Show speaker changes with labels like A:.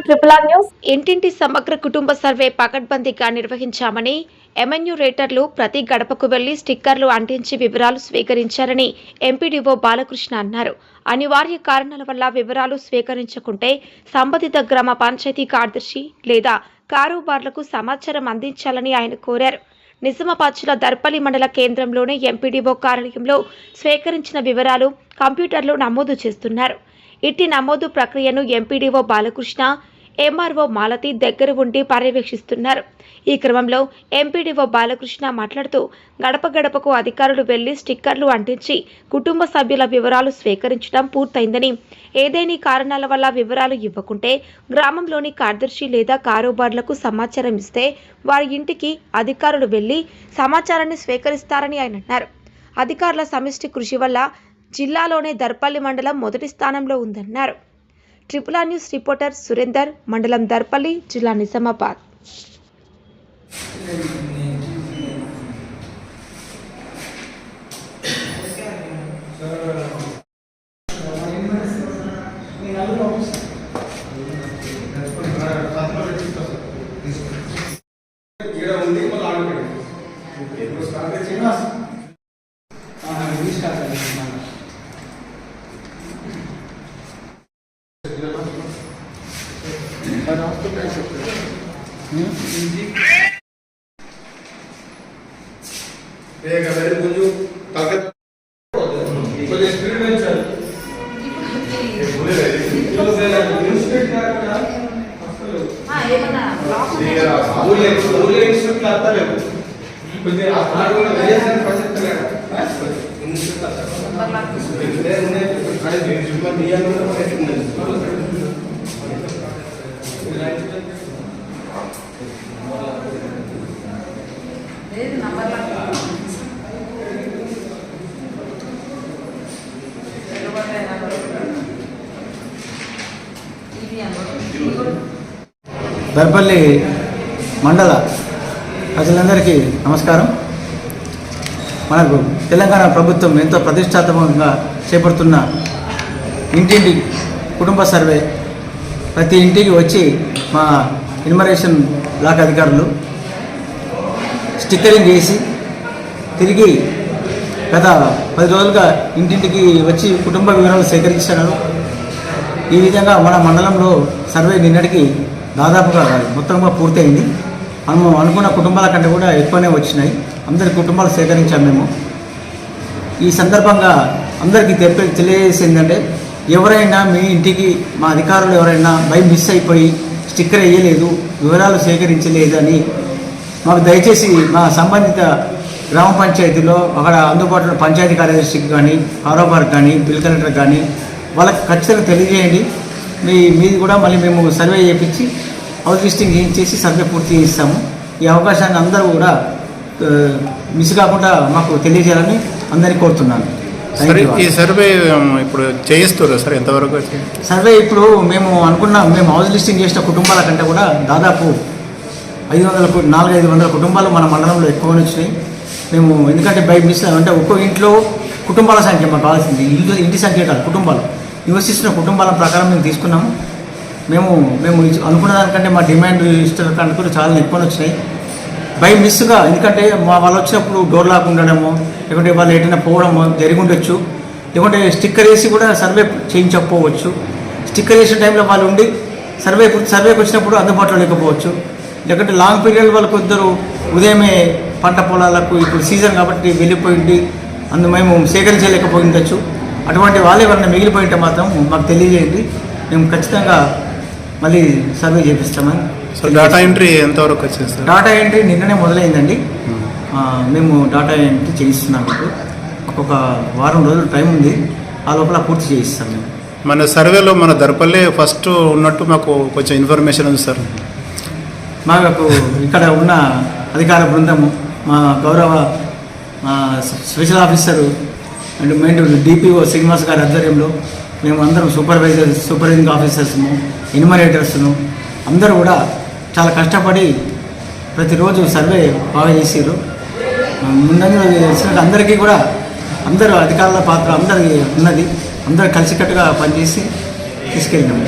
A: Triple R news.
B: ఇంటింటి సమగ్ర కుటుంబ సర్వే పకడ్బందీగా నిర్వహించామని ఎమ్మెన్యూరేటర్లు ప్రతి గడపకు వెళ్లి స్టిక్కర్లు అంటించి వివరాలు స్వీకరించారని ఎంపీడీఓ బాలకృష్ణ అన్నారు. అనివార్య కారణాల వల్ల వివరాలు స్వీకరించకుంటే సంబంధిత గ్రామ పంచాయతీ కార్యదర్శి లేదా కారోబార్లకు సమాచారం అందించాలని ఆయన కోరారు. నిజామాబాద్ జిల్లా దర్పల్లి మండల కేంద్రంలోని ఎంపీడీఓ కార్యాలయంలో స్వీకరించిన వివరాలు కంప్యూటర్లో నమోదు చేస్తున్నారు. ఇట్టి నమోదు ప్రక్రియను ఎంపీడీఓ బాలకృష్ణ, ఎంఆర్ఓ మాలతి దగ్గర ఉండి పర్యవేక్షిస్తున్నారు. ఈ క్రమంలో ఎంపీడీఓ బాలకృష్ణ మాట్లాడుతూ గడప గడపకు అధికారులు వెళ్లి స్టిక్కర్లు అంటించి కుటుంబ సభ్యుల వివరాలు స్వీకరించడం పూర్తయిందని, ఏదేని కారణాల వల్ల వివరాలు ఇవ్వకుంటే గ్రామంలోని కార్యదర్శి లేదా కారోబార్లకు సమాచారం ఇస్తే వారి ఇంటికి అధికారులు వెళ్లి సమాచారాన్ని స్వీకరిస్తారని ఆయన అన్నారు. అధికారుల సమిష్టి కృషి వల్ల జిల్లాలోనే దర్పల్లి మండలం మొదటి స్థానంలో ఉందన్నారు. Triple R news reporter Surender, మండలం దర్పల్లి, జిల్లా నిజామాబాద్.
C: దర్పల్లి మండల ప్రజలందరికీ నమస్కారం. మనకు తెలంగాణ ప్రభుత్వం ఎంతో ప్రతిష్టాత్మకంగా చేపడుతున్న ఇంటింటి కుటుంబ సర్వే, ప్రతి ఇంటికి వచ్చి మా ఇన్ఫర్మేషన్ బ్లాక్ అధికారులు స్టిక్కరింగ్ చేసి తిరిగి గత 10 రోజులుగా ఇంటింటికి వచ్చి కుటుంబ వివరాలు సేకరించారు. ఈ విధంగా మన మండలంలో సర్వే నిన్నటికి దాదాపుగా మొత్తంగా పూర్తయింది. మనం అనుకున్న కుటుంబాల కంటే కూడా ఎక్కువనే వచ్చినాయి. అందరి కుటుంబాలు సేకరించాం మేము. ఈ సందర్భంగా అందరికీ తెలియజేసిందంటే, ఎవరైనా మీ ఇంటికి మా అధికారులు ఎవరైనా మిస్ అయిపోయి స్టిక్కర్ వేయలేదు, వివరాలు సేకరించలేదు అని మాకు దయచేసి మా సంబంధిత గ్రామ పంచాయతీలో అక్కడ అందుబాటులో పంచాయతీ కార్యదర్శికి కానీ, కారోబార్కి కానీ, బిల్ కలెక్టర్ కానీ వాళ్ళకి ఖచ్చితంగా తెలియజేయండి. మీది కూడా మళ్ళీ మేము సర్వే చేయించి హౌస్ లిస్టింగ్ చేసి సర్వే పూర్తి చేస్తాము. ఈ అవకాశాన్ని అందరూ కూడా మిస్ కాకుండా మాకు తెలియజేయాలని అందరినీ కోరుతున్నాను.
D: ఈ సర్వే ఇప్పుడు చేయిస్తారు సార్, ఎంతవరకు
C: సర్వే ఇప్పుడు మేము హౌస్ లిస్టింగ్ చేసిన కుటుంబాల కంటే కూడా దాదాపు 400-500 కుటుంబాలు మన మండలంలో ఎక్కువనే వచ్చినాయి. మేము ఎందుకంటే మిస్ అంటే ఒక్కో ఇంట్లో కుటుంబాల సంఖ్య మాకు కావాల్సింది, ఇంటి సంఖ్య కాదు, కుటుంబాలు నివసిస్తున్న కుటుంబాల ప్రకారం మేము తీసుకున్నాము. మేము అనుకున్న దానికంటే మా డిమాండ్ రిజిస్టర్ కంటే కూడా చాలా ఎక్కువ వచ్చినాయి. మిస్గా ఎందుకంటే వాళ్ళు వచ్చినప్పుడు డోర్ లాక్ ఉండడము, లేకుంటే వాళ్ళు ఎటైనా పోవడము జరిగి ఉండొచ్చు, లేకుంటే స్టిక్కర్ వేసి కూడా సర్వే చేయించకపోవచ్చు. స్టిక్కర్ వేసిన టైంలో వాళ్ళు ఉండి సర్వేకి వచ్చినప్పుడు అందుబాటులో లేకపోవచ్చు. లేకుంటే లాంగ్ పీరియడ్ వాళ్ళకు ఇద్దరు ఉదయమే పంట పొలాలకు ఇప్పుడు సీజన్ కాబట్టి వెళ్ళిపోయింది, మేము సేకరించలేకపోయిండొచ్చు. అటువంటి వాళ్ళు ఎవరైనా మిగిలిపోయింటే మాత్రం మాకు తెలియజేయండి. మేము ఖచ్చితంగా మళ్ళీ సర్వే చేపిస్తామని.
D: డాటా ఎంట్రీ ఎంతవరకు వచ్చింది సార్?
C: డాటా ఎంట్రీ నిన్ననే మొదలైందండి. మేము డాటా ఎంట్రీ చేయిస్తున్నాం. ఇప్పుడు ఒక వారం రోజులు టైం ఉంది, ఆ లోపల పూర్తి చేయిస్తాం. మేము
D: మన సర్వేలో మన దర్పల్లి ఫస్ట్ ఉన్నట్టు మాకు కొంచెం ఇన్ఫర్మేషన్ ఉంది సార్.
C: మాకు ఇక్కడ ఉన్న అధికార బృందము, మా గౌరవ special officer and main DPO Srinivas గారి ఆధ్వర్యంలో మేము అందరం సూపర్వైజింగ్ ఆఫీసర్స్ను, ఎన్యుమరేటర్స్ను అందరూ కూడా చాలా కష్టపడి ప్రతిరోజు సర్వే బాగా చేసారు. ముందంగా తెలిసినట్టు అందరికీ కూడా అందరూ అధికారుల పాత్ర అందరికీ ఉన్నది. అందరూ కలిసికట్టుగా పనిచేసి తీసుకెళ్ళినాము.